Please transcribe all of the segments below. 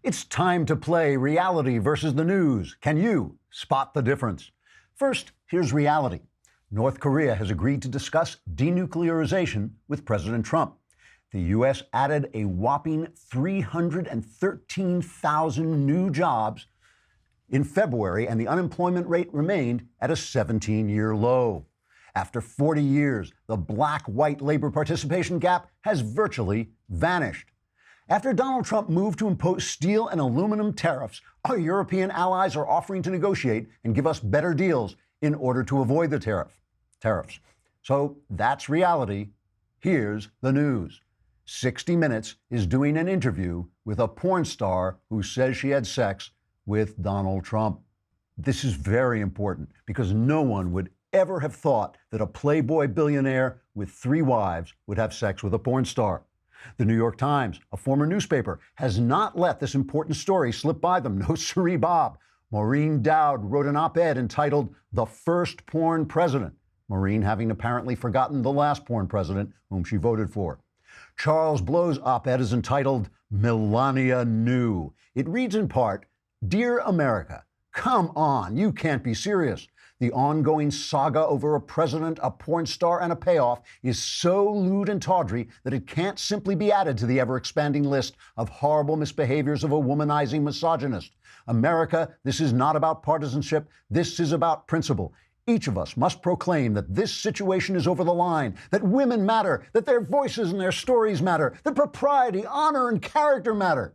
It's time to play reality versus the news. Can you spot the difference? First, here's reality. North Korea has agreed to discuss denuclearization with President Trump. The U.S. added a whopping 313,000 new jobs in February, and the unemployment rate remained at a 17-year low. After 40 years, the black-white labor participation gap has virtually vanished. After Donald Trump moved to impose steel and aluminum tariffs, our European allies are offering to negotiate and give us better deals in order to avoid the tariffs. So that's reality. Here's the news. 60 Minutes is doing an interview with a porn star who says she had sex with Donald Trump. This is very important because no one would ever have thought that a Playboy billionaire with 3 wives would have sex with a porn star. The New York Times, a former newspaper, has not let this important story slip by them. No siree, Bob. Maureen Dowd wrote an op-ed entitled "The First Porn President," Maureen having apparently forgotten the last porn president whom she voted for. Charles Blow's op-ed is entitled "Melania Knew." It reads in part, "Dear America, come on, you can't be serious. The ongoing saga over a president, a porn star, and a payoff is so lewd and tawdry that it can't simply be added to the ever-expanding list of horrible misbehaviors of a womanizing misogynist. America, this is not about partisanship. This is about principle. Each of us must proclaim that this situation is over the line, that women matter, that their voices and their stories matter, that propriety, honor, and character matter."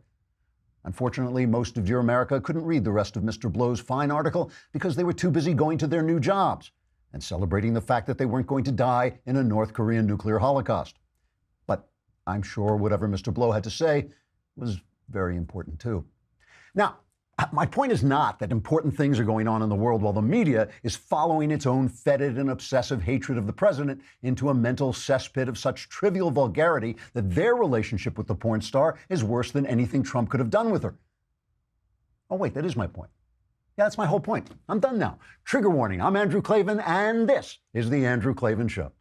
Unfortunately, most of Dear America couldn't read the rest of Mr. Blow's fine article because they were too busy going to their new jobs and celebrating the fact that they weren't going to die in a North Korean nuclear holocaust. But I'm sure whatever Mr. Blow had to say was very important too. Now, my point is not that important things are going on in the world while the media is following its own fetid and obsessive hatred of the president into a mental cesspit of such trivial vulgarity that their relationship with the porn star is worse than anything Trump could have done with her. Oh, wait, that is my point. Yeah, that's my whole point. I'm done now. Trigger warning. I'm Andrew Klavan, and this is The Andrew Klavan Show.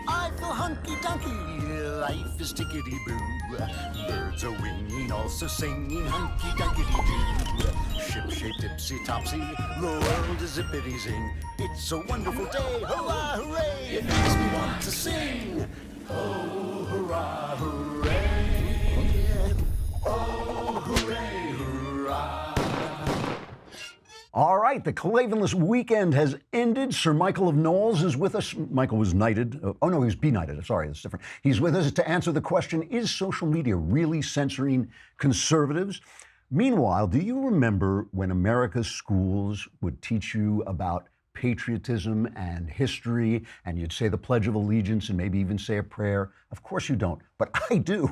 I feel hunky-dunky, life is tickety-boo. Birds are winging, also singing hunky-dunky-doo. Ship-shaped, tipsy-topsy, the world is zippity-zing. It's a wonderful day, hurrah, hooray! It makes me want to sing. Oh, hurrah, hooray! Oh, hooray, hurrah! All right, the Klavanless weekend has ended. Sir Michael of Knowles is with us. Michael was knighted. Oh, no, he was beknighted. Sorry, that's different. He's with us to answer the question, is social media really censoring conservatives? Meanwhile, do you remember when America's schools would teach you about patriotism and history, and you'd say the Pledge of Allegiance and maybe even say a prayer? Of course you don't, but I do.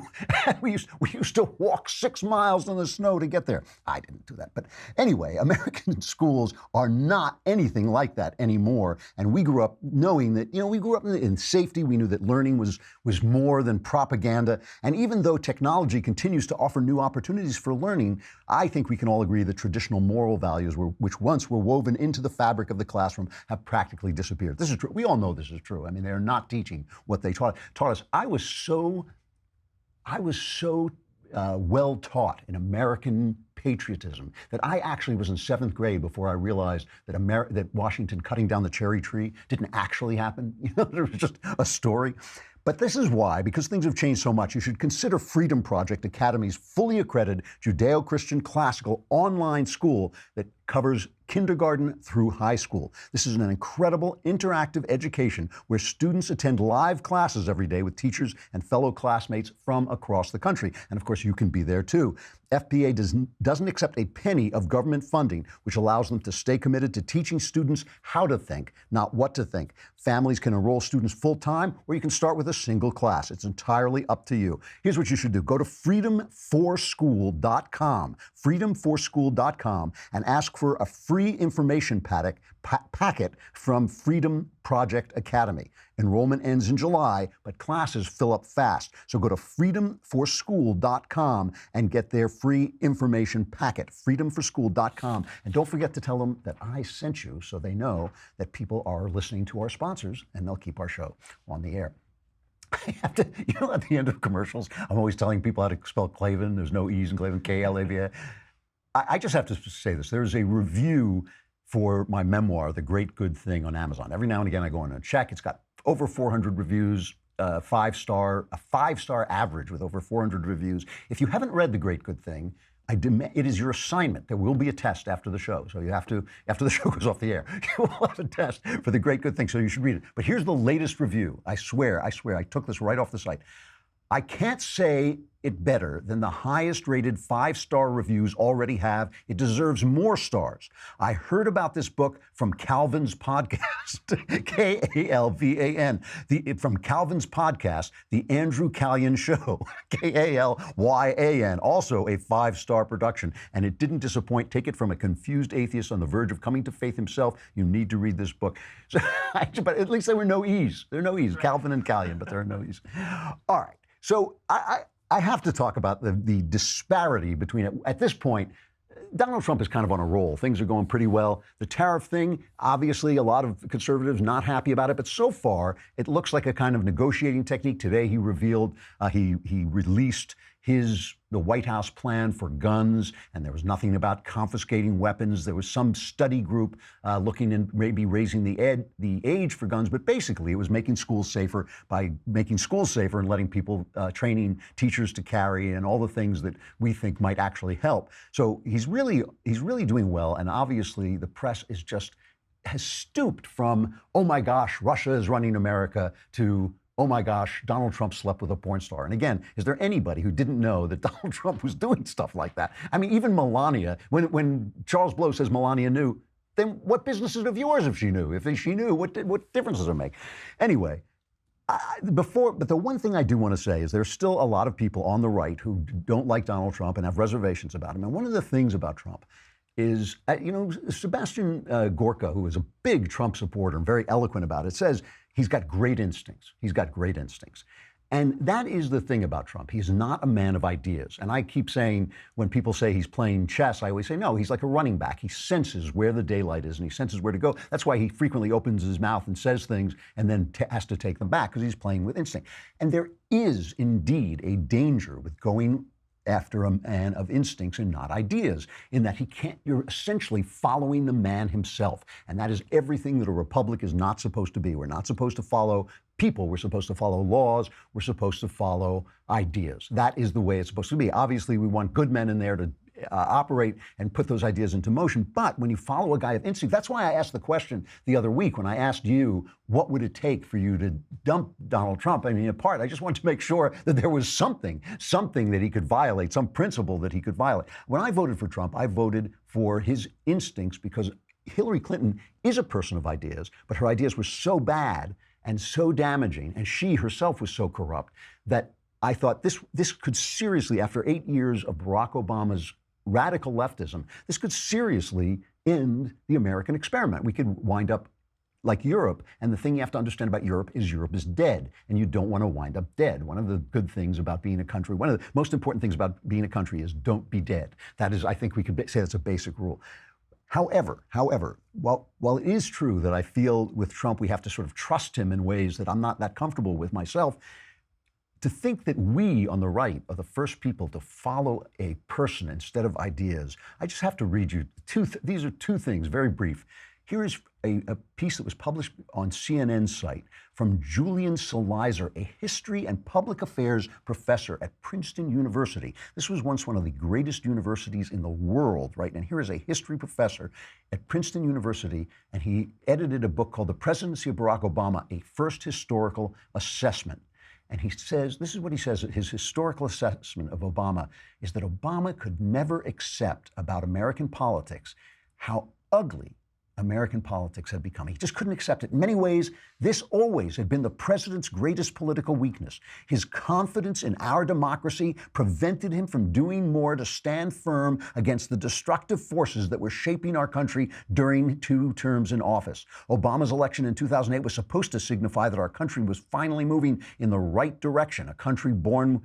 we used to walk 6 miles in the snow to get there. I didn't do that. But anyway, American schools are not anything like that anymore. And we grew up knowing that, we grew up in safety. We knew that learning was more than propaganda. And even though technology continues to offer new opportunities for learning, I think we can all agree that traditional moral values, which once were woven into the fabric of the classroom, have practically disappeared. This is true. We all know this is true. I mean, they're not teaching what they taught us. I was so well taught in American patriotism that I actually was in 7th grade before I realized that Washington cutting down the cherry tree didn't actually happen. It was just a story. But this is why, because things have changed so much, you should consider Freedom Project Academy's fully accredited Judeo-Christian classical online school that covers kindergarten through high school. This is an incredible interactive education where students attend live classes every day with teachers and fellow classmates from across the country. And of course, you can be there too. FPA doesn't accept a penny of government funding, which allows them to stay committed to teaching students how to think, not what to think. Families can enroll students full-time, or you can start with a single class. It's entirely up to you. Here's what you should do. Go to freedomforschool.com, freedomforschool.com, and ask for a free information packet from Freedom Project Academy. Enrollment ends in July, but classes fill up fast. So go to freedomforschool.com and get their free information packet, freedomforschool.com. And don't forget to tell them that I sent you so they know that people are listening to our sponsors and they'll keep our show on the air. I have to, at the end of commercials, I'm always telling people how to spell Klavan. There's no E's in Klavan, Klava. I just have to say this. There's a review for my memoir, The Great Good Thing, on Amazon. Every now and again, I go in and check. It's got over 400 reviews, a five-star average with over 400 reviews. If you haven't read The Great Good Thing, it is your assignment. There will be a test after the show. So you have to, after the show goes off the air, you will have a test for The Great Good Thing. So you should read it. But here's the latest review. I swear, I took this right off the site. I can't say it better than the highest rated 5-star reviews already have. It deserves more stars. I heard about this book from Klavan's podcast, K-A-L-V-A-N, from Klavan's podcast, The Andrew Kalyan Show, K-A-L-Y-A-N, also a 5-star production. And it didn't disappoint. Take it from a confused atheist on the verge of coming to faith himself. You need to read this book. So, but at least there were no E's. There are no E's, Klavan and Kalyan, but there are no E's. All right. So I have to talk about the disparity between it. At this point, Donald Trump is kind of on a roll. Things are going pretty well. The tariff thing, obviously, a lot of conservatives not happy about it. But so far, it looks like a kind of negotiating technique. Today, he revealed, he released the White House plan for guns, and there was nothing about confiscating weapons. There was some study group looking in maybe raising the age for guns, but basically it was making schools safer by making schools safer and letting people, training teachers to carry and all the things that we think might actually help. So he's really doing well, and obviously the press has stooped from, oh my gosh, Russia is running America, to, oh my gosh, Donald Trump slept with a porn star. And again, is there anybody who didn't know that Donald Trump was doing stuff like that? I mean, even Melania, when Charles Blow says Melania knew, then what business is it of yours if she knew? If she knew, what difference does it make? Anyway, but the one thing I do want to say is there's still a lot of people on the right who don't like Donald Trump and have reservations about him. And one of the things about Trump is, Sebastian Gorka, who is a big Trump supporter and very eloquent about it, says he's got great instincts. He's got great instincts. And that is the thing about Trump. He's not a man of ideas. And I keep saying, when people say he's playing chess, I always say, no, he's like a running back. He senses where the daylight is and he senses where to go. That's why he frequently opens his mouth and says things and then has to take them back, because he's playing with instinct. And there is indeed a danger with going after a man of instincts and not ideas, in that you're essentially following the man himself. And that is everything that a republic is not supposed to be. We're not supposed to follow people. We're supposed to follow laws. We're supposed to follow ideas. That is the way it's supposed to be. Obviously, we want good men in there to operate and put those ideas into motion. But when you follow a guy of instinct, that's why I asked the question the other week when I asked you, what would it take for you to dump Donald Trump? I mean, apart, I just wanted to make sure that there was something that he could violate, some principle that he could violate. When I voted for Trump, I voted for his instincts, because Hillary Clinton is a person of ideas, but her ideas were so bad and so damaging, and she herself was so corrupt, that I thought this could seriously, after 8 years of Barack Obama's radical leftism, this could seriously end the American experiment. We could wind up like Europe. And the thing you have to understand about Europe is dead, and you don't want to wind up dead. One of the good things about being a country, one of the most important things about being a country is don't be dead. That is, I think we could say that's a basic rule. However, while it is true that I feel with Trump we have to sort of trust him in ways that I'm not that comfortable with myself, to think that we on the right are the first people to follow a person instead of ideas, I just have to read you these are two things, very brief. Here is a piece that was published on CNN's site from Julian Salizer, a history and public affairs professor at Princeton University. This was once one of the greatest universities in the world, right? And here is a history professor at Princeton University, and he edited a book called The Presidency of Barack Obama, A First Historical Assessment. And he says, this is what he says, his historical assessment of Obama is that Obama could never accept about American politics how ugly American politics had become. He just couldn't accept it. In many ways, this always had been the president's greatest political weakness. His confidence in our democracy prevented him from doing more to stand firm against the destructive forces that were shaping our country during 2 terms in office. Obama's election in 2008 was supposed to signify that our country was finally moving in the right direction. A country born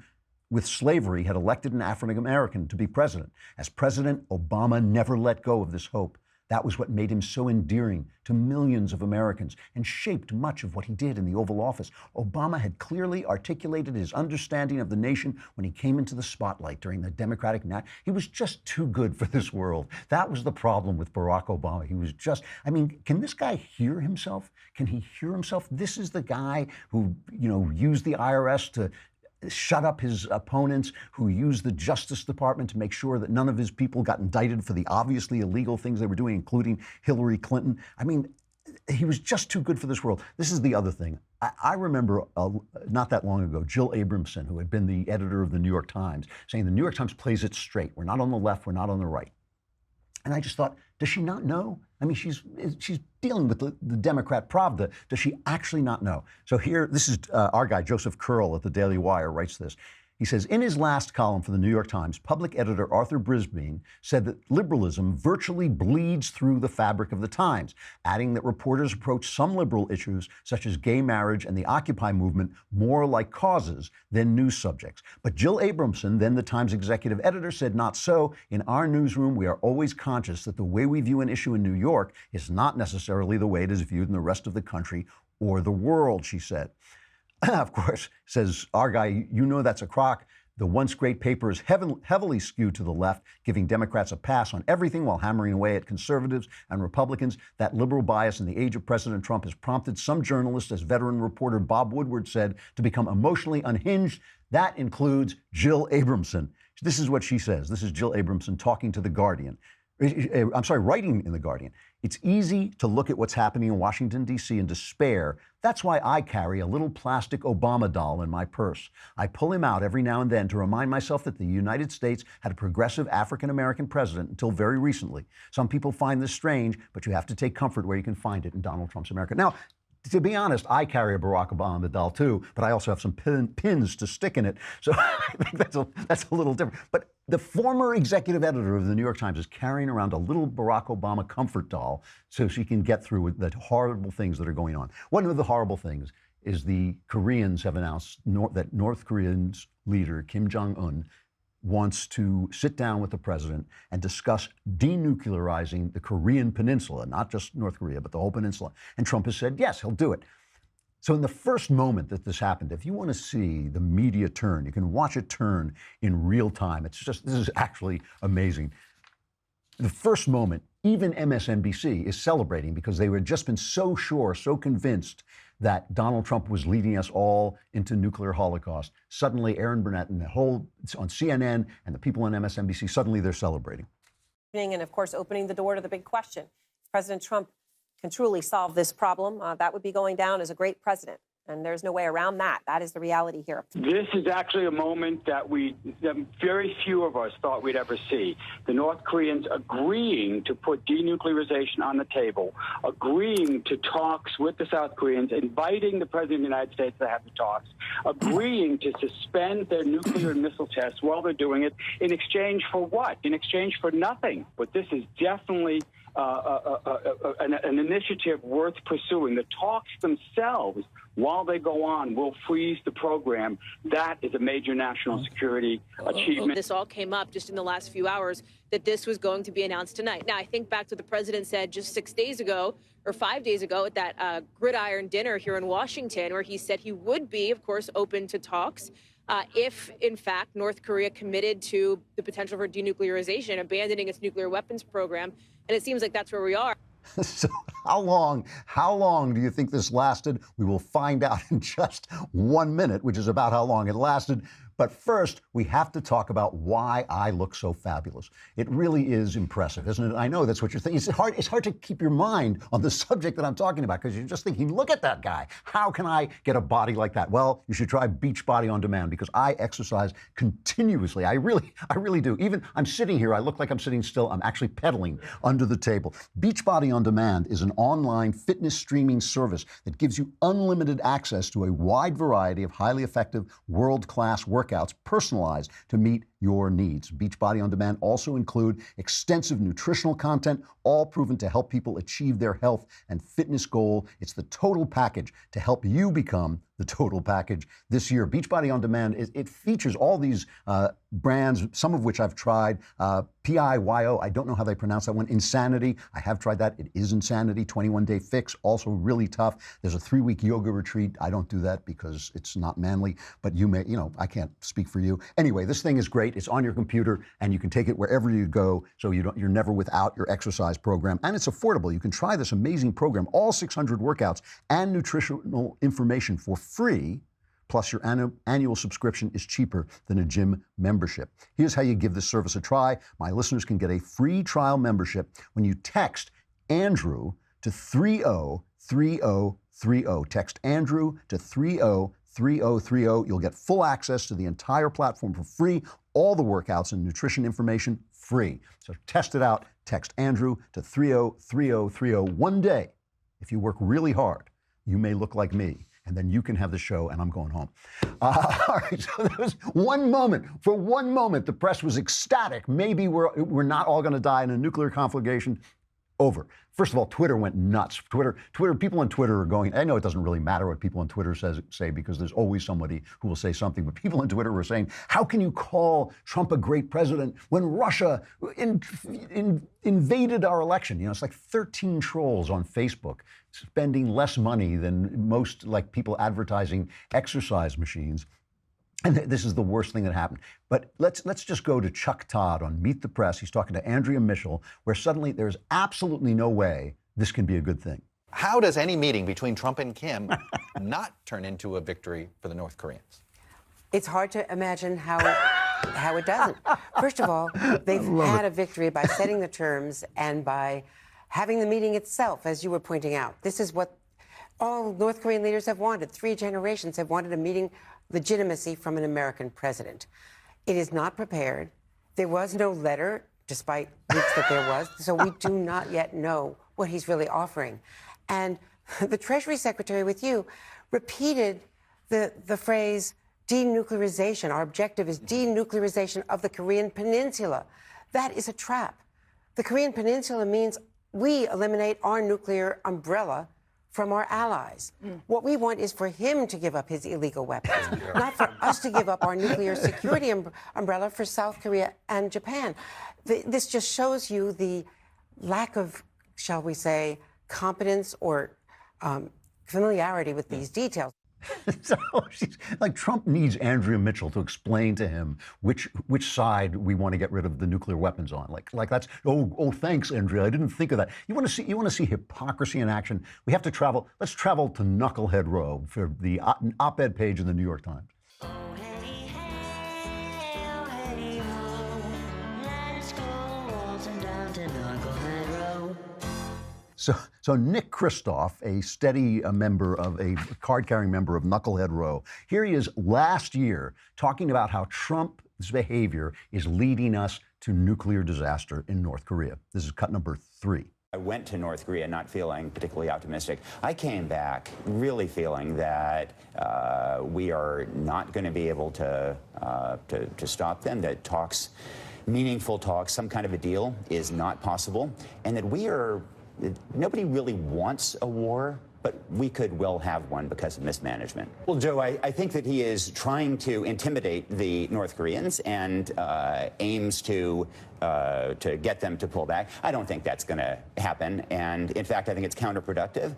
with slavery had elected an African American to be president. As president, Obama never let go of this hope. That was what made him so endearing to millions of Americans and shaped much of what he did in the Oval Office. Obama had clearly articulated his understanding of the nation when he came into the spotlight during the Democratic night. He was just too good for this world. That was the problem with Barack Obama. He was just, I mean, can this guy hear himself? Can he hear himself? This is the guy who, used the IRS to shut up his opponents, who used the Justice Department to make sure that none of his people got indicted for the obviously illegal things they were doing, including Hillary Clinton. I mean, he was just too good for this world. This is the other thing. I remember not that long ago, Jill Abramson, who had been the editor of the New York Times, saying the New York Times plays it straight. We're not on the left, we're not on the right. And I just thought, does she not know? I mean, she's dealing with the Democrat Pravda. Does she actually not know? So here, this is our guy, Joseph Curl at the Daily Wire, writes this. He says, in his last column for the New York Times, public editor Arthur Brisbane said that liberalism virtually bleeds through the fabric of the Times, adding that reporters approach some liberal issues, such as gay marriage and the Occupy movement, more like causes than news subjects. But Jill Abramson, then the Times executive editor, said not so. In our newsroom, we are always conscious that the way we view an issue in New York is not necessarily the way it is viewed in the rest of the country or the world, she said. Of course, says our guy, that's a crock. The once great paper is heavily skewed to the left, giving Democrats a pass on everything while hammering away at conservatives and Republicans. That liberal bias in the age of President Trump has prompted some journalists, as veteran reporter Bob Woodward said, to become emotionally unhinged. That includes Jill Abramson. This is what she says. This is Jill Abramson talking to The Guardian. Writing in The Guardian. It's easy to look at what's happening in Washington, D.C. and despair. That's why I carry a little plastic Obama doll in my purse. I pull him out every now and then to remind myself that the United States had a progressive African-American president until very recently. Some people find this strange, but you have to take comfort where you can find it in Donald Trump's America. Now, to be honest, I carry a Barack Obama doll too, but I also have some pins to stick in it. So I think that's a little different. But the former executive editor of the New York Times is carrying around a little Barack Obama comfort doll so she can get through with the horrible things that are going on. One of the horrible things is the Koreans have announced that North Korea's leader, Kim Jong-un, wants to sit down with the president and discuss denuclearizing the Korean peninsula, not just North Korea, but the whole peninsula. And Trump has said, yes, he'll do it. So in the first moment that this happened, if you want to see the media turn, you can watch it turn in real time. This is actually amazing. The first moment, even MSNBC is celebrating because they had just been so sure, so convinced that Donald Trump was leading us all into nuclear holocaust. Suddenly, Aaron Burnett and the whole on CNN and the people on MSNBC, suddenly they're celebrating. And of course, opening the door to the big question. If President Trump can truly solve this problem, that would be going down as a great president. And there's no way around that. That is the reality here. This is actually a moment that very few of us thought we'd ever see. The North Koreans agreeing to put denuclearization on the table, agreeing to talks with the South Koreans, inviting the President of the United States to have the talks, agreeing to suspend their nuclear and missile tests while they're doing it, in exchange for what? In exchange for nothing. But this is definitely an initiative worth pursuing. The talks themselves, while they go on, will freeze the program. That is a major national security achievement. This all came up just in the last few hours that this was going to be announced tonight. Now, I think back to what the president said just 6 days ago or 5 days ago at that gridiron dinner here in Washington, where he said he would be, of course, open to talks if, in fact, North Korea committed to the potential for denuclearization, abandoning its nuclear weapons program. And it seems like that's where we are. So how long do you think this lasted? We will find out in just 1 minute, which is about how long it lasted. But first, we have to talk about why I look so fabulous. It really is impressive, isn't it? I know that's what you're thinking. It's hard to keep your mind on the subject that I'm talking about because you're just thinking, look at that guy. How can I get a body like that? Well, you should try Beachbody On Demand because I exercise continuously. I really do. Even I'm sitting here, I look like I'm sitting still. I'm actually pedaling under the table. Beachbody On Demand is an online fitness streaming service that gives you unlimited access to a wide variety of highly effective, world-class workouts personalized to meet your needs. Beachbody On Demand also include extensive nutritional content, all proven to help people achieve their health and fitness goal. It's the total package to help you become the total package this year. Beachbody On Demand, it features all these brands, some of which I've tried. PIYO, I don't know how they pronounce that one. Insanity, I have tried that. It is Insanity. 21-day fix, also really tough. There's a 3-week yoga retreat. I don't do that because it's not manly, but you may, I can't speak for you. Anyway, this thing is great. It's on your computer and you can take it wherever you go, so you're never without your exercise program. And it's affordable. You can try this amazing program, all 600 workouts and nutritional information for free. Plus, your annual subscription is cheaper than a gym membership. Here's how you give this service a try. My listeners can get a free trial membership when you text Andrew to 303030. Text Andrew to 303030. You'll get full access to the entire platform for free, all the workouts and nutrition information free. So test it out. Text Andrew to 303030. One day, if you work really hard, you may look like me, and then you can have the show, and I'm going home. All right, so there was one moment. For one moment, the press was ecstatic.Maybe we're not all going to die in a nuclear conflagration. Over. First of all, Twitter went nuts. Twitter. People on Twitter are going, I know it doesn't really matter what people on Twitter say because there's always somebody who will say something, but people on Twitter were saying, how can you call Trump a great president when Russia invaded our election? It's like 13 trolls on Facebook spending less money than most people advertising exercise machines. And this is the worst thing that happened. But let's just go to Chuck Todd on Meet the Press. He's talking to Andrea Mitchell, where suddenly there's absolutely no way this can be a good thing. How does any meeting between Trump and Kim not turn into a victory for the North Koreans? It's hard to imagine how it doesn't. First of all, they've had a victory by setting the terms and by having the meeting itself, as you were pointing out. This is what all North Korean leaders have wanted. 3 generations have wanted a meeting legitimacy from an American president. It is not prepared. There was no letter, despite leaks that there was, so we do not yet know what he's really offering. And the Treasury Secretary with you repeated the phrase denuclearization. Our objective is denuclearization of the Korean Peninsula. That is a trap. The Korean Peninsula means we eliminate our nuclear umbrella from our allies. What we want is for him to give up his illegal weapons, not for us to give up our nuclear security umbrella for South Korea and Japan. This just shows you the lack of, shall we say, competence or familiarity with these details. So Trump needs Andrea Mitchell to explain to him which side we want to get rid of the nuclear weapons on. That's thanks, Andrea. I didn't think of that. You want to see hypocrisy in action? We have to travel. Let's travel to Knucklehead Row for the op-ed page in the New York Times. So Nick Kristof, a steady card-carrying member of Knucklehead Row, here he is last year talking about how Trump's behavior is leading us to nuclear disaster in North Korea. This is cut number 3. I went to North Korea not feeling particularly optimistic. I came back really feeling that we are not going to be able to stop them, that meaningful talks, some kind of a deal is not possible, and that nobody really wants a war, but we could well have one because of mismanagement. Well, Joe, I think that he is trying to intimidate the North Koreans and aims to get them to pull back. I don't think that's going to happen. And in fact, I think it's counterproductive.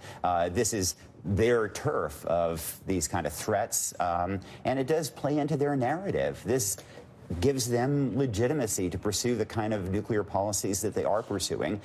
This is their turf of these kind of threats, and it does play into their narrative. This gives them legitimacy to pursue the kind of nuclear policies that they are pursuing,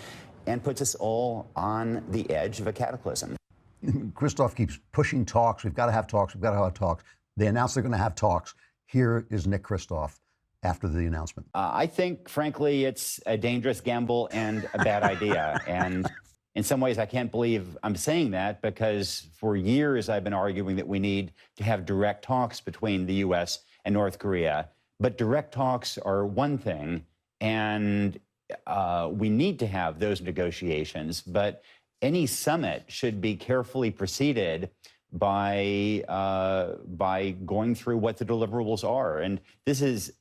and puts us all on the edge of a cataclysm. Kristof keeps pushing talks. We've got to have talks. We've got to have talks. They announced they're going to have talks. Here is Nick Kristof after the announcement. I think, frankly, it's a dangerous gamble and a bad idea. And in some ways, I can't believe I'm saying that, because for years I've been arguing that we need to have direct talks between the U.S. and North Korea. But direct talks are one thing, and we need to have those negotiations, but any summit should be carefully preceded by going through what the deliverables are. And this is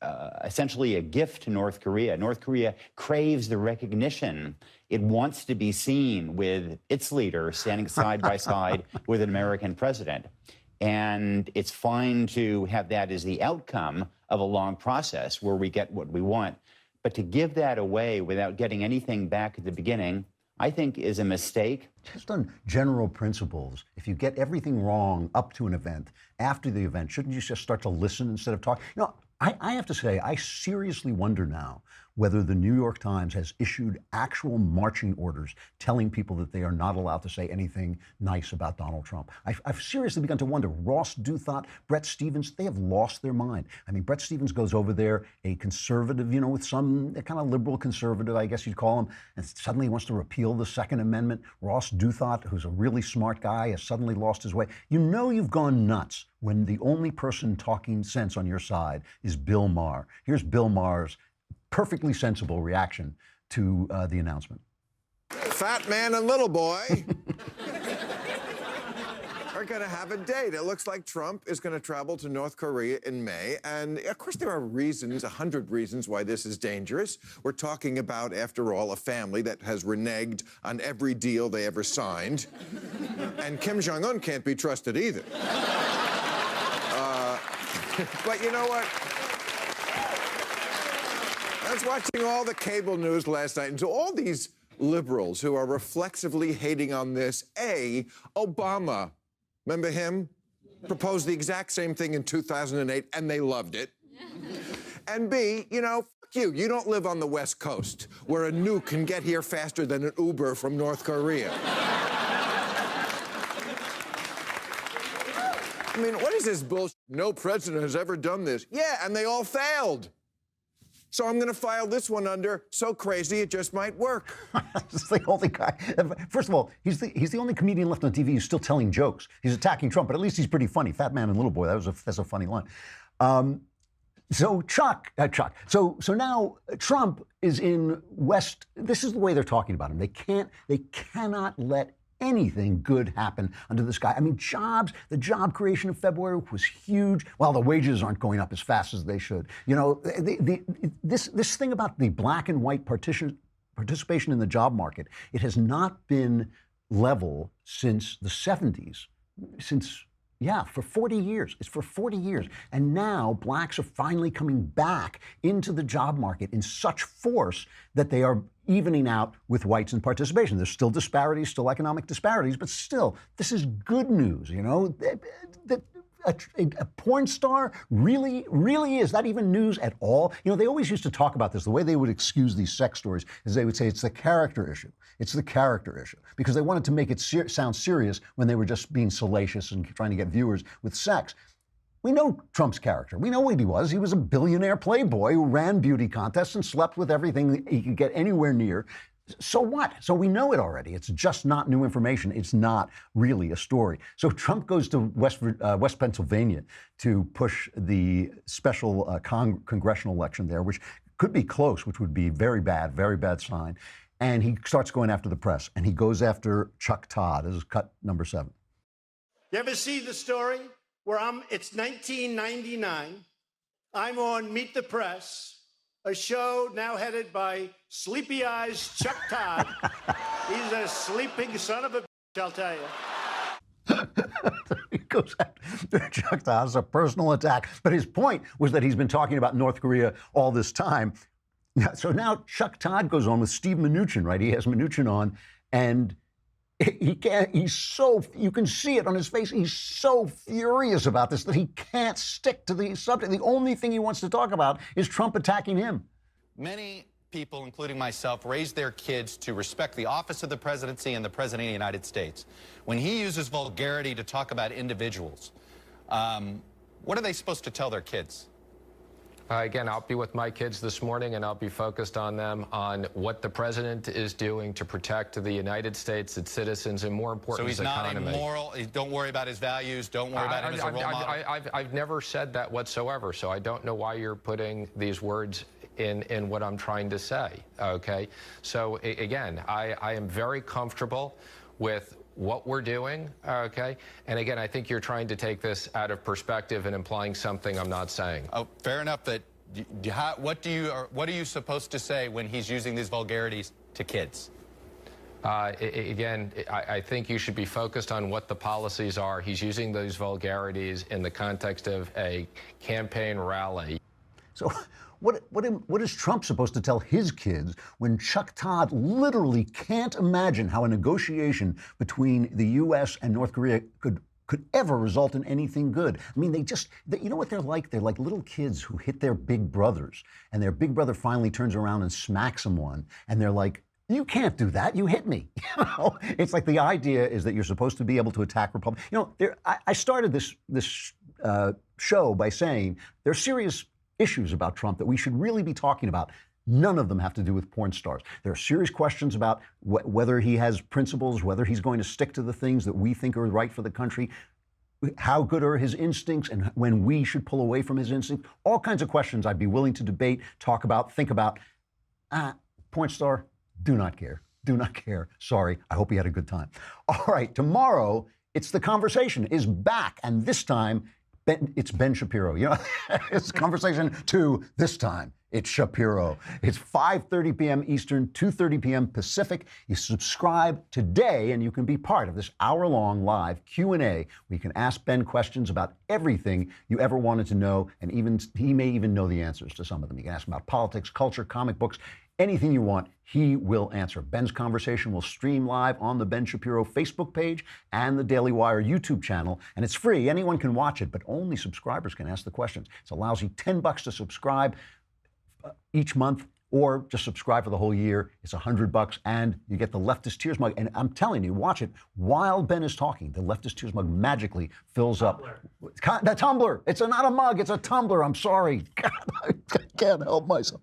essentially a gift to North Korea. North Korea craves the recognition. It wants to be seen with its leader standing side by side with an American president. And it's fine to have that as the outcome of a long process where we get what we want. But to give that away without getting anything back at the beginning, I think is a mistake. Just on general principles, if you get everything wrong up to an event, after the event, shouldn't you just start to listen instead of talk? You know, I have to say, I seriously wonder now whether the New York Times has issued actual marching orders telling people that they are not allowed to say anything nice about Donald Trump. I've seriously begun to wonder. Ross Douthat, Bret Stephens, they have lost their mind. I mean, Bret Stephens goes over there, a conservative, you know, with some kind of liberal conservative, I guess you'd call him, and suddenly he wants to repeal the Second Amendment. Ross Douthat, who's a really smart guy, has suddenly lost his way. You know you've gone nuts when the only person talking sense on your side is Bill Maher. Here's Bill Maher's perfectly sensible reaction to the announcement. Fat man and little boy are going to have a date. It looks like Trump is going to travel to North Korea in May. And of course, there are reasons, 100 reasons why this is dangerous. We're talking about, after all, a family that has reneged on every deal they ever signed. And Kim Jong-un can't be trusted either. But you know what? I was watching all the cable news last night, and to all these liberals who are reflexively hating on this, A, Obama, remember him? Proposed the exact same thing in 2008, and they loved it. And B, you know, fuck you. You don't live on the West Coast, where a nuke can get here faster than an Uber from North Korea. I mean, what is this bullshit? No president has ever done this. Yeah, and they all failed. So I'm going to file this one under so crazy it just might work. This is the only guy. First of all, he's the only comedian left on TV who's still telling jokes. He's attacking Trump, but at least he's pretty funny. Fat man and little boy. That's a funny line. So So now Trump is in West. This is the way they're talking about him. They cannot let anything good happen under this guy. I mean, the job creation in February was huge. While the wages aren't going up as fast as they should. You know, this thing about the black and white participation in the job market, it has not been level since the 70s, for 40 years. It's for 40 years. And now blacks are finally coming back into the job market in such force that they are evening out with whites in participation. There's still disparities, still economic disparities, but still, this is good news, you know? A porn star really is that even news at all? You know, they always used to talk about this. The way they would excuse these sex stories is they would say it's the character issue. It's the character issue. Because they wanted to make it sound serious when they were just being salacious and trying to get viewers with sex. We know Trump's character. We know what he was. He was a billionaire playboy who ran beauty contests and slept with everything he could get anywhere near. So what? So we know it already. It's just not new information. It's not really a story. So Trump goes to West Pennsylvania to push the special congressional election there, which could be close, which would be very bad sign. And he starts going after the press, and he goes after Chuck Todd. This is cut number 7. You ever see the story where it's 1999. I'm on Meet the Press, a show now headed by Sleepy Eyes Chuck Todd. He's a sleeping son of a bitch, I'll tell you. He goes after Chuck Todd. It's a personal attack. But his point was that he's been talking about North Korea all this time. So now Chuck Todd goes on with Steve Mnuchin, right? He has Mnuchin on, and you can see it on his face. He's so furious about this that he can't stick to the subject. The only thing he wants to talk about is Trump attacking him. Many people, including myself, raise their kids to respect the office of the presidency and the president of the United States. When he uses vulgarity to talk about individuals, what are they supposed to tell their kids? Again, I'll be with my kids this morning, and I'll be focused on them on what the president is doing to protect the United States, its citizens, and more important, its economy. So he's not immoral. Don't worry about his values. Don't worry about him as a role model. I've never said that whatsoever, so I don't know why you're putting these words in what I'm trying to say, okay? So, again, I am very comfortable with what we're doing, okay? And again, I think you're trying to take this out of perspective and implying something I'm not saying. Oh, fair enough. That what are you supposed to say when he's using these vulgarities to kids? Again, I think you should be focused on what the policies are. He's using those vulgarities in the context of a campaign rally. So what is Trump supposed to tell his kids when Chuck Todd literally can't imagine how a negotiation between the U.S. and North Korea could ever result in anything good? I mean, you know what they're like? They're like little kids who hit their big brothers, and their big brother finally turns around and smacks them one, and they're like, you can't do that. You hit me. You know, it's like the idea is that you're supposed to be able to attack Republicans. You know, I started this show by saying there's serious issues about Trump that we should really be talking about. None of them have to do with porn stars. There are serious questions about whether he has principles, whether he's going to stick to the things that we think are right for the country, how good are his instincts, and when we should pull away from his instincts. All kinds of questions I'd be willing to debate, talk about, think about. Porn star, do not care. Do not care. Sorry. I hope you had a good time. All right. Tomorrow, It's The Conversation is back. And this time, it's Ben Shapiro. You know, it's Conversation 2 this time. It's Shapiro. It's 5:30 p.m. Eastern, 2:30 p.m. Pacific. You subscribe today and you can be part of this hour-long live Q&A where you can ask Ben questions about everything you ever wanted to know, and he may even know the answers to some of them. You can ask him about politics, culture, comic books, anything you want, he will answer. Ben's Conversation will stream live on the Ben Shapiro Facebook page and the Daily Wire YouTube channel, and it's free. Anyone can watch it, but only subscribers can ask the questions. It's a lousy $10 to subscribe each month, or just subscribe for the whole year. It's $100, and you get the Leftist Tears mug. And I'm telling you, watch it while Ben is talking. The Leftist Tears mug magically fills up. The tumbler. It's not a mug. It's a tumbler. I'm sorry. God, I can't help myself.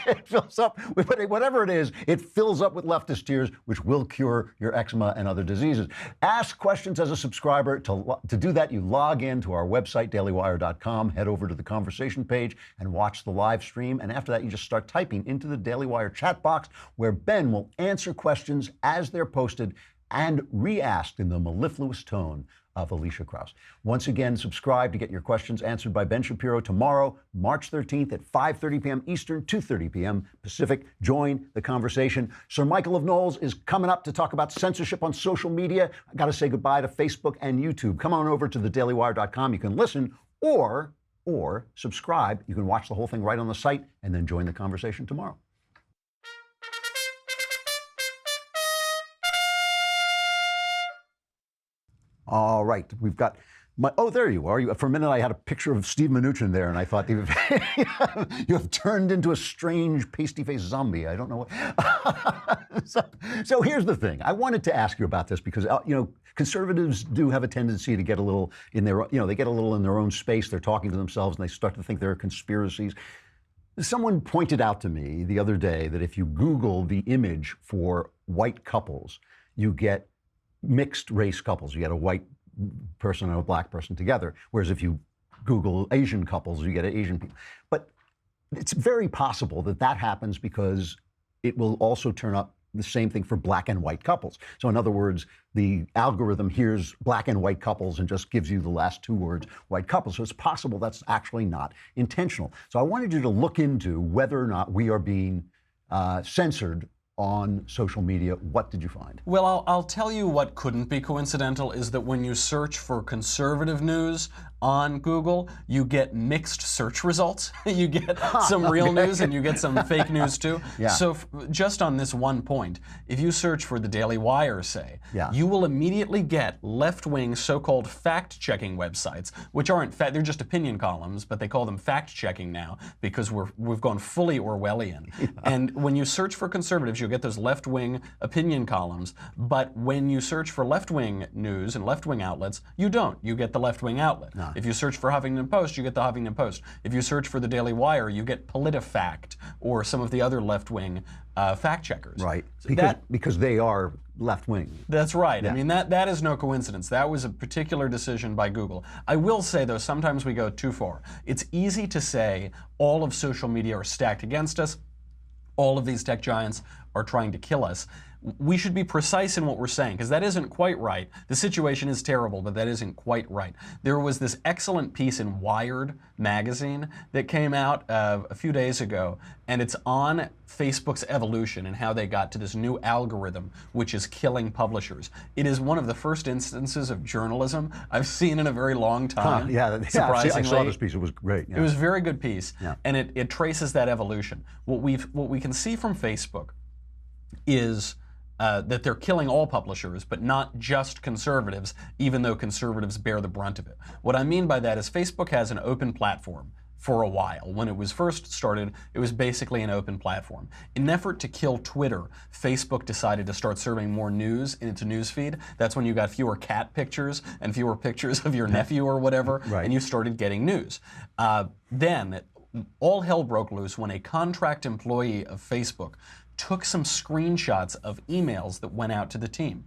It fills up with whatever it is. It fills up with Leftist Tears, which will cure your eczema and other diseases. Ask questions as a subscriber. To do that, you log in to our website, dailywire.com. Head over to the Conversation page and watch the live stream. And after that, you just start typing into the Daily Wire chat box, where Ben will answer questions as they're posted and re-asked in the mellifluous tone of Alicia Krause. Once again, subscribe to get your questions answered by Ben Shapiro tomorrow, March 13th at 5:30 p.m. Eastern, 2:30 p.m. Pacific. Join the conversation. Sir Michael of Knowles is coming up to talk about censorship on social media. I got to say goodbye to Facebook and YouTube. Come on over to thedailywire.com. You can listen or subscribe. You can watch the whole thing right on the site and then join the conversation tomorrow. All right, we've got there you are. For a minute, I had a picture of Steve Mnuchin there, and I thought you have turned into a strange pasty-faced zombie. I don't know what. So here's the thing. I wanted to ask you about this because conservatives do have a tendency to get a little in their own space. They're talking to themselves, and they start to think there are conspiracies. Someone pointed out to me the other day that if you Google the image for white couples, you get mixed race couples. You get a white person and a black person together. Whereas if you Google Asian couples, you get Asian people. But it's very possible that happens because it will also turn up the same thing for black and white couples. So in other words, the algorithm hears black and white couples and just gives you the last two words, white couples. So it's possible that's actually not intentional. So I wanted you to look into whether or not we are being censored on social media. What did you find? Well, I'll tell you what couldn't be coincidental is that when you search for conservative news on Google, you get mixed search results. You get some real news and you get some fake news too. Yeah. So just on this one point, if you search for the Daily Wire, say, you will immediately get left-wing so-called fact-checking websites, which aren't they're just opinion columns, but they call them fact-checking now because we've gone fully Orwellian. Yeah. And when you search for conservatives, you'll get those left-wing opinion columns. But when you search for left-wing news and left-wing outlets, you don't. You get the left-wing outlet. No. If you search for Huffington Post, you get the Huffington Post. If you search for the Daily Wire, you get PolitiFact or some of the other left-wing fact checkers. Right, because they are left-wing. That's right. Yeah. I mean, that is no coincidence. That was a particular decision by Google. I will say, though, sometimes we go too far. It's easy to say all of social media are stacked against us. All of these tech giants are trying to kill us. we should be precise in what we're saying, because that isn't quite right. The situation is terrible, but that isn't quite right. There was this excellent piece in Wired magazine that came out a few days ago, and it's on Facebook's evolution and how they got to this new algorithm which is killing publishers. It is one of the first instances of journalism I've seen in a very long time. Surprisingly. I saw this piece. It was great. It was a very good piece, Yeah. and it traces that evolution. What we can see from Facebook is that they're killing all publishers, but not just conservatives, even though conservatives bear the brunt of it. What I mean by that is Facebook has an open platform for a while. When it was first started, it was basically an open platform. In an effort to kill Twitter, Facebook decided to start serving more news in its news feed. That's when you got fewer cat pictures and fewer pictures of your nephew or whatever, and you started getting news. Then all hell broke loose when a contract employee of Facebook took some screenshots of emails that went out to the team.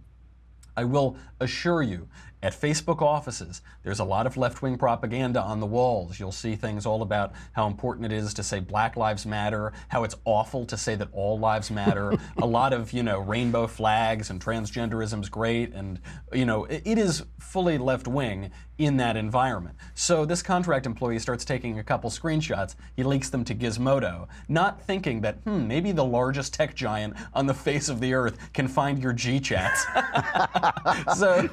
I will assure you, at Facebook offices, there's a lot of left-wing propaganda on the walls. You'll see things all about how important it is to say Black Lives Matter, how it's awful to say that all lives matter, a lot of, rainbow flags and transgenderism's great, and, it is fully left-wing in that environment. So this contract employee starts taking a couple screenshots, he leaks them to Gizmodo, not thinking that, maybe the largest tech giant on the face of the earth can find your G-chats. So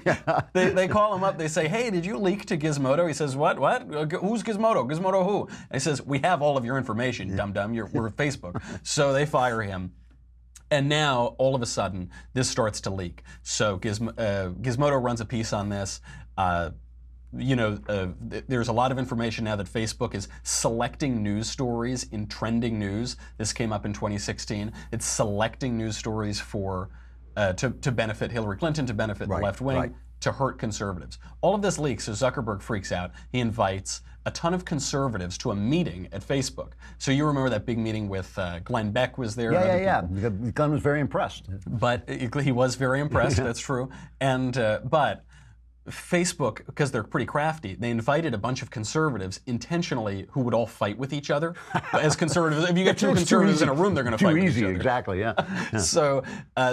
they call him up, they say, hey, did you leak to Gizmodo? He says, what? Who's Gizmodo? Gizmodo who? And he says, we have all of your information, dum-dum, we're Facebook. So they fire him. And now, all of a sudden, this starts to leak. So Gizmodo runs a piece on this. There's a lot of information now that Facebook is selecting news stories in trending news. This came up in 2016. It's selecting news stories for to benefit Hillary Clinton, to benefit the left wing, to hurt conservatives. All of this leaks, so Zuckerberg freaks out. He invites a ton of conservatives to a meeting at Facebook. So you remember that big meeting with Glenn Beck was there? Yeah. Glenn was very impressed. But he was very impressed, that's true. And but Facebook, because they're pretty crafty, they invited a bunch of conservatives intentionally who would all fight with each other. As conservatives, if you get two conservatives in a room, they're going to fight with each other. Exactly, yeah. So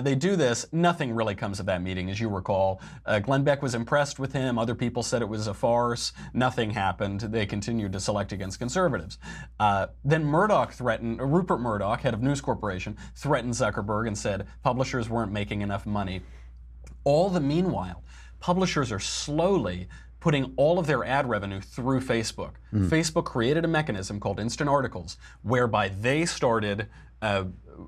they do this. Nothing really comes of that meeting, as you recall. Glenn Beck was impressed with him. Other people said it was a farce. Nothing happened. They continued to select against conservatives. Then Rupert Murdoch, head of News Corporation, threatened Zuckerberg and said publishers weren't making enough money. All the meanwhile, publishers are slowly putting all of their ad revenue through Facebook. Facebook created a mechanism called Instant Articles, whereby they started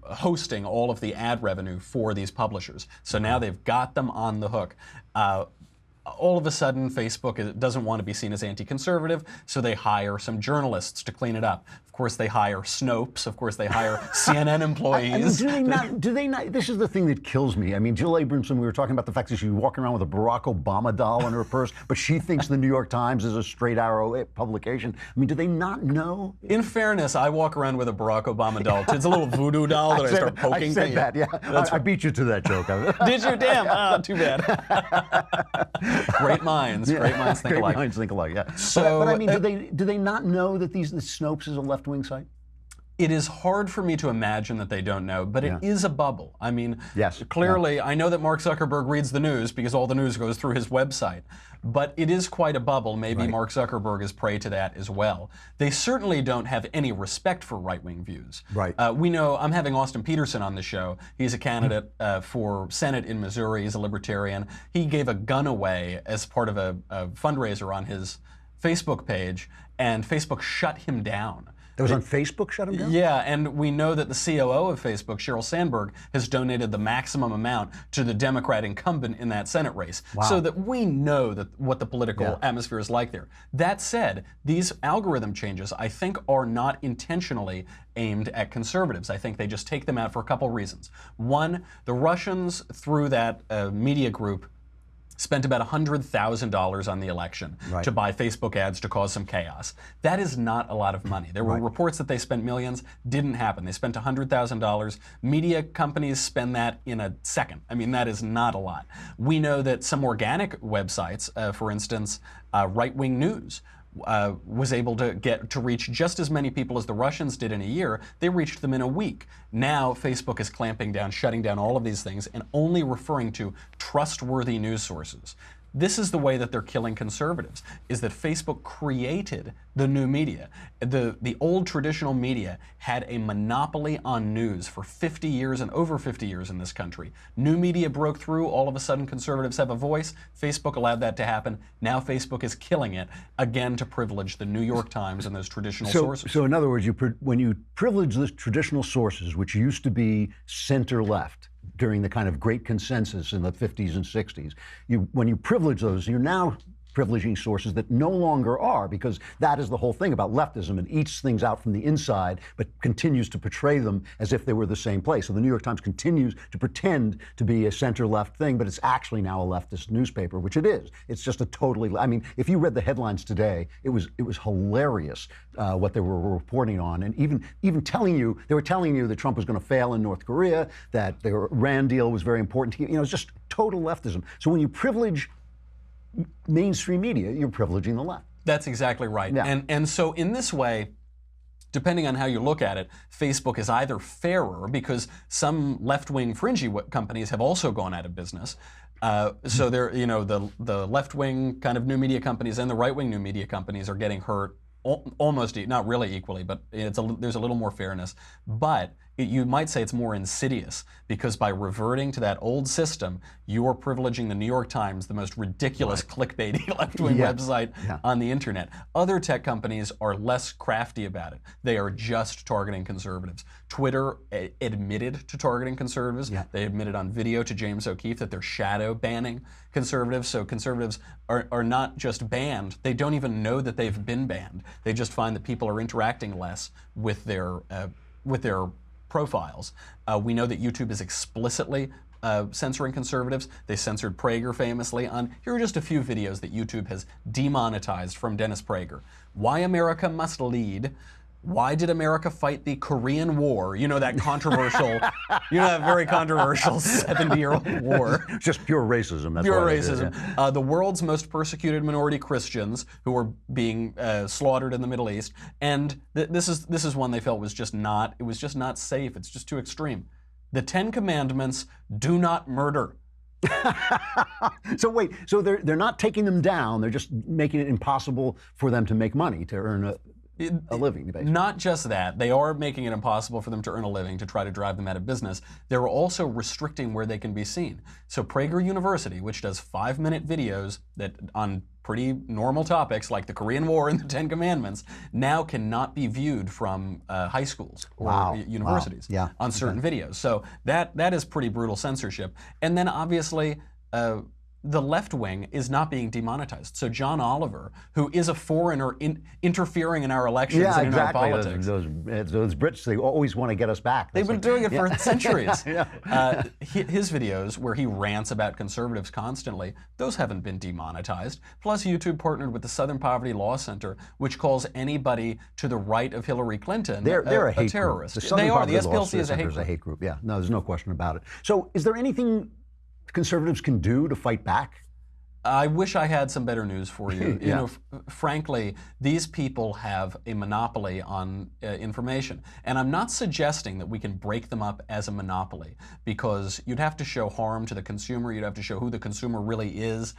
hosting all of the ad revenue for these publishers. So now they've got them on the hook. All of a sudden, Facebook doesn't want to be seen as anti-conservative, so they hire some journalists to clean it up. Of course, they hire Snopes. Of course, they hire CNN employees. Do they not? This is the thing that kills me. I mean, Jill Abramson, we were talking about the fact that she's walking around with a Barack Obama doll in her purse, but she thinks the New York Times is a straight arrow publication. I mean, do they not know? In fairness, I walk around with a Barack Obama doll. It's a little voodoo doll that I start poking. I said that, yeah. I beat you to that joke. Did you? Damn. Too bad. Great minds think alike. Great minds think alike, yeah. So, but I mean, do they not know that this Snopes is a left-wing site? It is hard for me to imagine that they don't know, but it is a bubble. I mean, clearly, I know that Mark Zuckerberg reads the news because all the news goes through his website, but it is quite a bubble. Maybe Mark Zuckerberg is prey to that as well. They certainly don't have any respect for right-wing views. We know, I'm having Austin Peterson on the show. He's a candidate for Senate in Missouri. He's a libertarian. He gave a gun away as part of a fundraiser on his Facebook page, and Facebook shut him down. That was on Facebook, shut him down? Yeah, and we know that the COO of Facebook, Sheryl Sandberg, has donated the maximum amount to the Democrat incumbent in that Senate race. Wow. So that we know that what the political atmosphere is like there. That said, these algorithm changes, I think, are not intentionally aimed at conservatives. I think they just take them out for a couple reasons. One, the Russians, through that media group, spent about $100,000 on the election to buy Facebook ads to cause some chaos. That is not a lot of money. There were reports that they spent millions. Didn't happen. They spent $100,000. Media companies spend that in a second. I mean, that is not a lot. We know that some organic websites, for instance, right-wing news, was able to reach just as many people as the Russians did in a year. They reached them in a week. Now Facebook is clamping down, shutting down all of these things, and only referring to trustworthy news sources. This is the way that they're killing conservatives, is that Facebook created the new media. The old traditional media had a monopoly on news for 50 years and over 50 years in this country. New media broke through, all of a sudden conservatives have a voice. Facebook allowed that to happen. Now Facebook is killing it, again to privilege the New York Times and those traditional sources. So in other words, when you privilege the traditional sources, which used to be center-left, during the kind of great consensus in the 50s and 60s. When you privilege those, you're now privileging sources that no longer are, because that is the whole thing about leftism. It eats things out from the inside, but continues to portray them as if they were the same place. So the New York Times continues to pretend to be a center-left thing, but it's actually now a leftist newspaper, which it is. It's just a totally, I mean, if you read the headlines today, it was hilarious what they were reporting on, and even telling you, they were telling you that Trump was going to fail in North Korea, that the Iran deal was very important to you. It's just total leftism. So when you privilege mainstream media, you're privileging the left. That's exactly right. Yeah. And so in this way, depending on how you look at it, Facebook is either fairer because some left-wing fringy companies have also gone out of business. So they're, the left-wing kind of new media companies and the right-wing new media companies are getting hurt almost, not really equally, but there's a little more fairness. But you might say it's more insidious because by reverting to that old system, you are privileging the New York Times, the most ridiculous clickbaity left-wing website on the internet. Other tech companies are less crafty about it. They are just targeting conservatives. Twitter admitted to targeting conservatives. They admitted on video to James O'Keefe that they're shadow banning conservatives. So conservatives are not just banned, they don't even know that they've been banned. They just find that people are interacting less with their profiles. We know that YouTube is explicitly censoring conservatives. They censored Prager famously on, here are just a few videos that YouTube has demonetized from Dennis Prager. Why America Must Lead. Why did America fight the Korean War? That controversial, that very controversial 70-year-old war. Just pure racism. That's pure racism. The world's most persecuted minority Christians who were being slaughtered in the Middle East. And this is one they felt was just not safe. It's just too extreme. The 10 Commandments, do not murder. So wait, so they're not taking them down. They're just making it impossible for them to make money, to earn a living, basically. Not just that. They are making it impossible for them to earn a living, to try to drive them out of business. They're also restricting where they can be seen. So Prager University, which does 5-minute videos that on pretty normal topics like the Korean War and the 10 Commandments, now cannot be viewed from high schools or universities on certain videos. So that is pretty brutal censorship. And then obviously, the left wing is not being demonetized. So John Oliver, who is a foreigner interfering in our elections and in our politics. Those Brits, they always want to get us back. They've been doing it for centuries. His videos where he rants about conservatives constantly, those haven't been demonetized. Plus YouTube partnered with the Southern Poverty Law Center, which calls anybody to the right of Hillary Clinton they're a hate terrorist. Group. They are. The SPLC is a hate group. Yeah, no, there's no question about it. So is there anything conservatives can do to fight back? I wish I had some better news for you. Frankly, these people have a monopoly on information. And I'm not suggesting that we can break them up as a monopoly, because you'd have to show harm to the consumer. You'd have to show who the consumer really is.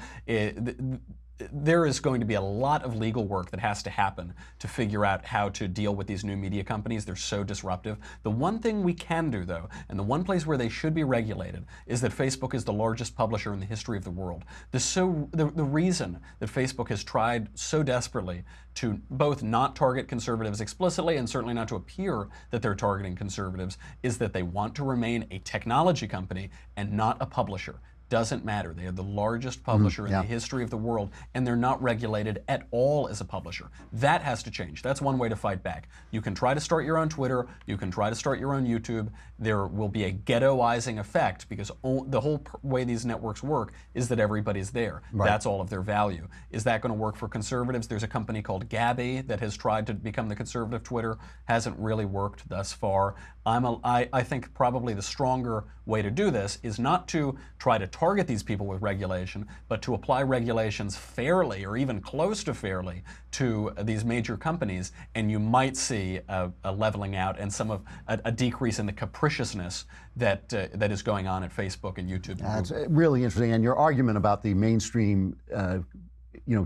There is going to be a lot of legal work that has to happen to figure out how to deal with these new media companies. They're so disruptive. The one thing we can do, though, and the one place where they should be regulated, is that Facebook is the largest publisher in the history of the world. The reason that Facebook has tried so desperately to both not target conservatives explicitly and certainly not to appear that they're targeting conservatives is that they want to remain a technology company and not a publisher. Doesn't matter. They are the largest publisher in the history of the world, and they're not regulated at all as a publisher. That has to change. That's one way to fight back. You can try to start your own Twitter. You can try to start your own YouTube. There will be a ghettoizing effect because the whole way these networks work is that everybody's there. Right. That's all of their value. Is that going to work for conservatives? There's a company called Gabby that has tried to become the conservative Twitter. Hasn't really worked thus far. I think probably the stronger way to do this is not to try to target these people with regulation, but to apply regulations fairly or even close to fairly to these major companies, and you might see a leveling out and a decrease in the capriciousness that is going on at Facebook and YouTube. That's really interesting. And your argument about the mainstream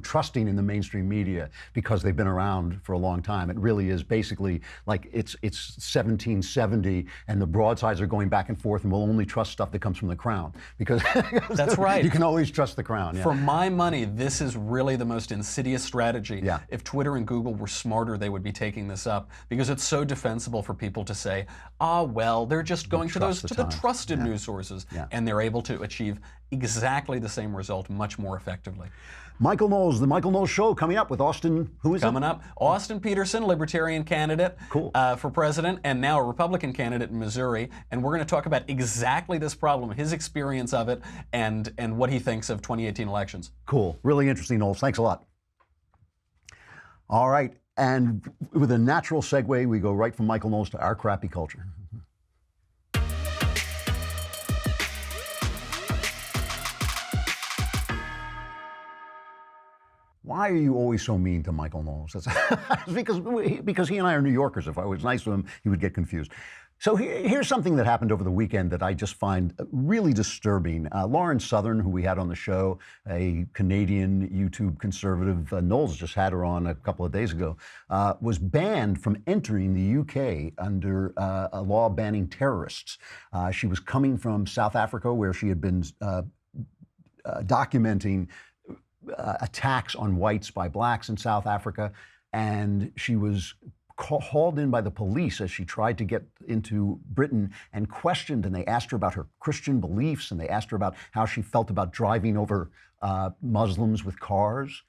trusting in the mainstream media because they've been around for a long time. It really is basically like it's 1770 and the broadsides are going back and forth, and we'll only trust stuff that comes from the Crown because that's right. You can always trust the Crown. Yeah. For my money, this is really the most insidious strategy. Yeah. If Twitter and Google were smarter, they would be taking this up because it's so defensible for people to say, well, they're just going to the trusted news sources, and they're able to achieve exactly the same result much more effectively. Michael Knowles, the Michael Knowles Show, coming up with Austin. Who is coming up? Austin Peterson, Libertarian candidate for president, and now a Republican candidate in Missouri. And we're going to talk about exactly this problem, his experience of it, and what he thinks of 2018 elections. Cool. Really interesting, Knowles. Thanks a lot. All right. And with a natural segue, we go right from Michael Knowles to our crappy culture. Why are you always so mean to Michael Knowles? That's because he and I are New Yorkers. If I was nice to him, he would get confused. So here's something that happened over the weekend that I just find really disturbing. Lauren Southern, who we had on the show, a Canadian YouTube conservative, Knowles just had her on a couple of days ago, was banned from entering the UK under a law banning terrorists. She was coming from South Africa, where she had been documenting attacks on whites by blacks in South Africa, and she was hauled in by the police as she tried to get into Britain and questioned, and they asked her about her Christian beliefs, and they asked her about how she felt about driving over Muslims with cars.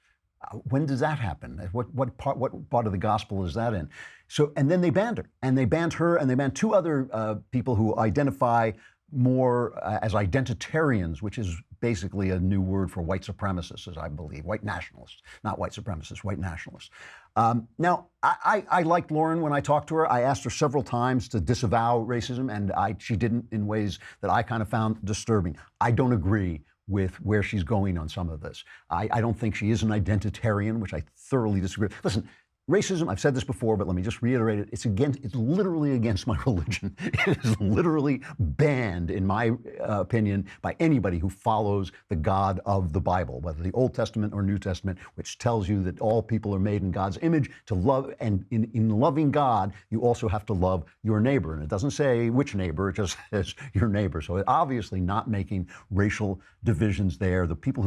When does that happen? What part of the gospel is that in? So, and then they banned her, and they banned her, and they banned two other people who identify more as identitarians, which is basically a new word for white supremacists, as I believe, white nationalists, not white supremacists, white nationalists. Now, I liked Lauren when I talked to her. I asked her several times to disavow racism, and she didn't in ways that I kind of found disturbing. I don't agree with where she's going on some of this. I don't think she is an identitarian, which I thoroughly disagree with. Listen, racism, I've said this before, but let me just reiterate it. It's literally against my religion. It is literally banned, in my opinion, by anybody who follows the God of the Bible, whether the Old Testament or New Testament, which tells you that all people are made in God's image to love, and in loving God, you also have to love your neighbor. And it doesn't say which neighbor, it just says your neighbor. So it obviously not making racial divisions there. The people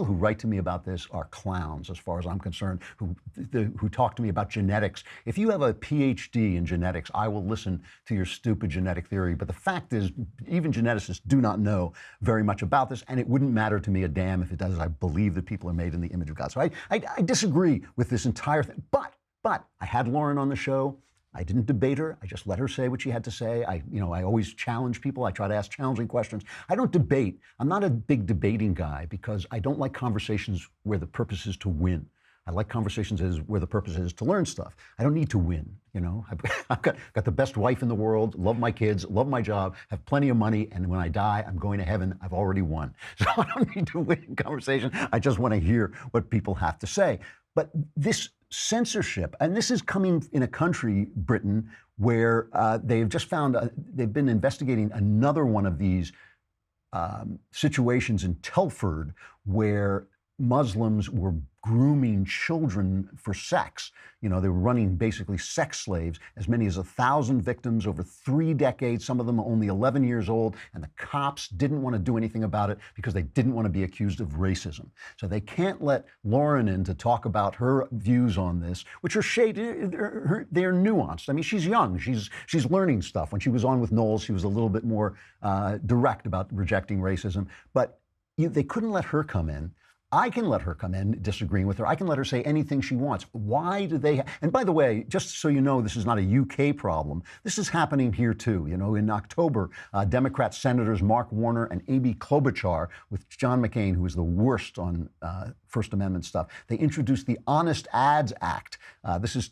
who write to me about this are clowns, as far as I'm concerned, who talk to me about genetics. If you have a PhD in genetics, I will listen to your stupid genetic theory. But the fact is, even geneticists do not know very much about this, and it wouldn't matter to me a damn if it does. I believe that people are made in the image of God. So I disagree with this entire thing. But I had Lauren on the show. I didn't debate her. I just let her say what she had to say. I always challenge people. I try to ask challenging questions. I don't debate. I'm not a big debating guy because I don't like conversations where the purpose is to win. I like conversations where the purpose is to learn stuff. I don't need to win, I've got the best wife in the world, love my kids, love my job, have plenty of money, and when I die, I'm going to heaven. I've already won. So I don't need to win conversation. I just want to hear what people have to say. But this censorship, and this is coming in a country, Britain, where they've just found, they've been investigating another one of these situations in Telford where Muslims were grooming children for sex. They were running basically sex slaves, as many as 1,000 victims over 3 decades, some of them only 11 years old, and the cops didn't want to do anything about it because they didn't want to be accused of racism. So they can't let Lauren in to talk about her views on this, which are shaded, they're nuanced. I mean, she's young, she's learning stuff. When she was on with Knowles, she was a little bit more direct about rejecting racism, but they couldn't let her come in. I can let her come in disagreeing with her. I can let her say anything she wants. Why do they? And by the way, just so you know, this is not a UK problem. This is happening here too. You know, in October, Democrat Senators Mark Warner and Amy Klobuchar, with John McCain, who is the worst on First Amendment stuff, they introduced the Honest Ads Act. This is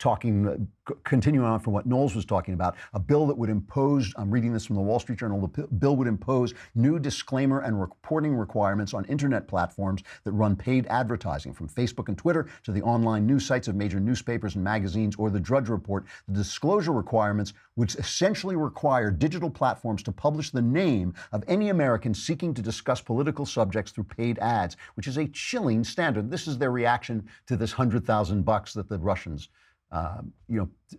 continuing on from what Knowles was talking about, a bill that would impose, I'm reading this from the Wall Street Journal, the bill would impose new disclaimer and reporting requirements on internet platforms that run paid advertising, from Facebook and Twitter to the online news sites of major newspapers and magazines or the Drudge Report. The disclosure requirements would essentially require digital platforms to publish the name of any American seeking to discuss political subjects through paid ads, which is a chilling standard. This is their reaction to this $100,000 that the Russians,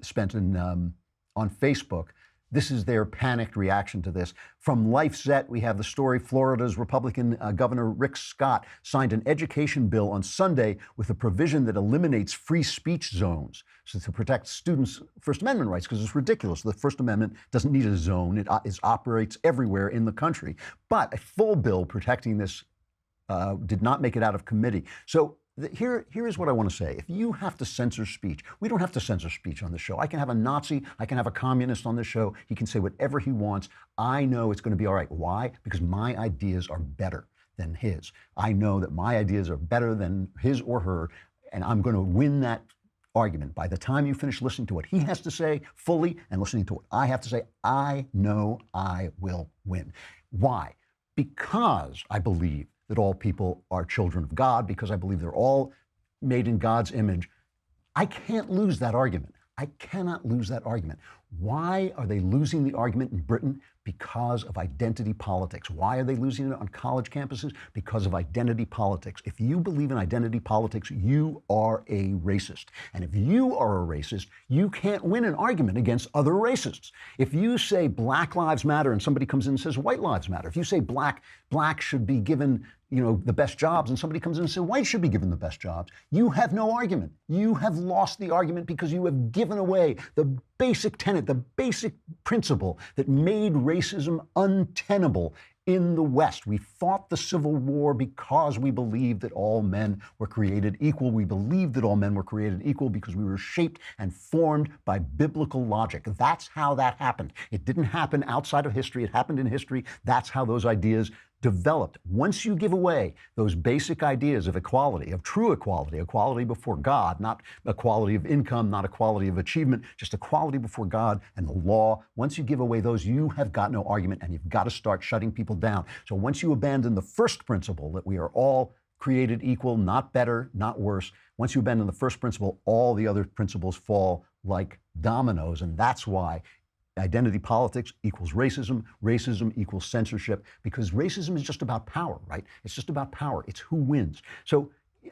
spent on Facebook. This is their panicked reaction to this. From LifeZet, we have the story. Florida's Republican Governor Rick Scott signed an education bill on Sunday with a provision that eliminates free speech zones, so to protect students' First Amendment rights, because it's ridiculous. The First Amendment doesn't need a zone. It operates everywhere in the country. But a full bill protecting this did not make it out of committee. So here is what I want to say. If you have to censor speech, we don't have to censor speech on the show. I can have a Nazi, I can have a communist on the show. He can say whatever he wants. I know it's going to be all right. Why? Because my ideas are better than his. I know that my ideas are better than his or her, and I'm going to win that argument. By the time you finish listening to what he has to say fully and listening to what I have to say, I know I will win. Why? Because I believe that all people are children of God, because I believe they're all made in God's image. I can't lose that argument. I cannot lose that argument. Why are they losing the argument in Britain? Because of identity politics. Why are they losing it on college campuses? Because of identity politics. If you believe in identity politics, you are a racist. And if you are a racist, you can't win an argument against other racists. If you say Black Lives Matter and somebody comes in and says White Lives Matter, if you say black should be given the best jobs, and somebody comes in and says white should be given the best jobs, you have no argument. You have lost the argument because you have given away the basic tenet, the basic principle that made racism untenable in the West. We fought the Civil War because we believed that all men were created equal. We believed that all men were created equal because we were shaped and formed by biblical logic. That's how that happened. It didn't happen outside of history. It happened in history. That's how those ideas developed. Once you give away those basic ideas of equality, of true equality, equality before God, not equality of income, not equality of achievement, just equality before God and the law, once you give away those, you have got no argument, and you've got to start shutting people down. So once you abandon the first principle, that we are all created equal, not better, not worse, once you abandon the first principle, all the other principles fall like dominoes, and that's why identity politics equals racism. Racism equals censorship, because racism is just about power, right? It's just about power. It's who wins. So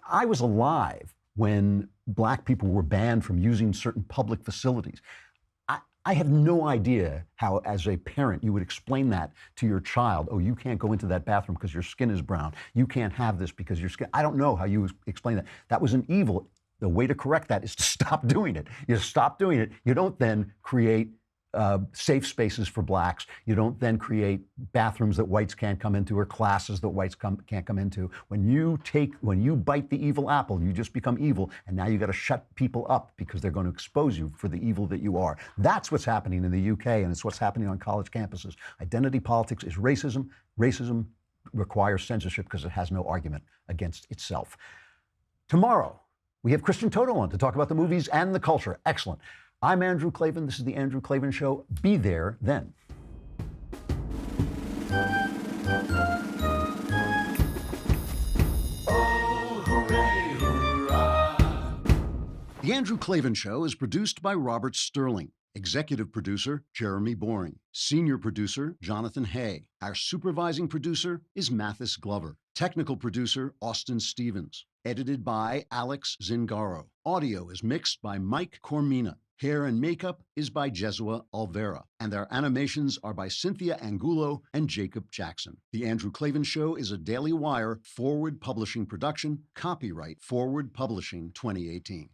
I was alive when Black people were banned from using certain public facilities. I have no idea how, as a parent, you would explain that to your child. Oh, you can't go into that bathroom because your skin is brown. You can't have this because your skin. I don't know how you explain that. That was an evil. The way to correct that is to stop doing it. You stop doing it. You don't then create safe spaces for Blacks. You don't then create bathrooms that whites can't come into, or classes that whites can't come into. When you bite the evil apple, you just become evil, and now you got to shut people up because they're going to expose you for the evil that you are. That's what's happening in the UK, and it's what's happening on college campuses. Identity politics is racism. Racism requires censorship because it has no argument against itself. Tomorrow, we have Christian Toto on to talk about the movies and the culture. Excellent. I'm Andrew Klavan. This is The Andrew Klavan Show. Be there then. Oh, hooray, hurrah. The Andrew Klavan Show is produced by Robert Sterling. Executive producer, Jeremy Boring. Senior producer, Jonathan Hay. Our supervising producer is Mathis Glover. Technical producer, Austin Stevens. Edited by Alex Zingaro. Audio is mixed by Mike Cormina. Hair and makeup is by Jesua Alvera, and our animations are by Cynthia Angulo and Jacob Jackson. The Andrew Klavan Show is a Daily Wire Forward Publishing production. Copyright Forward Publishing 2018.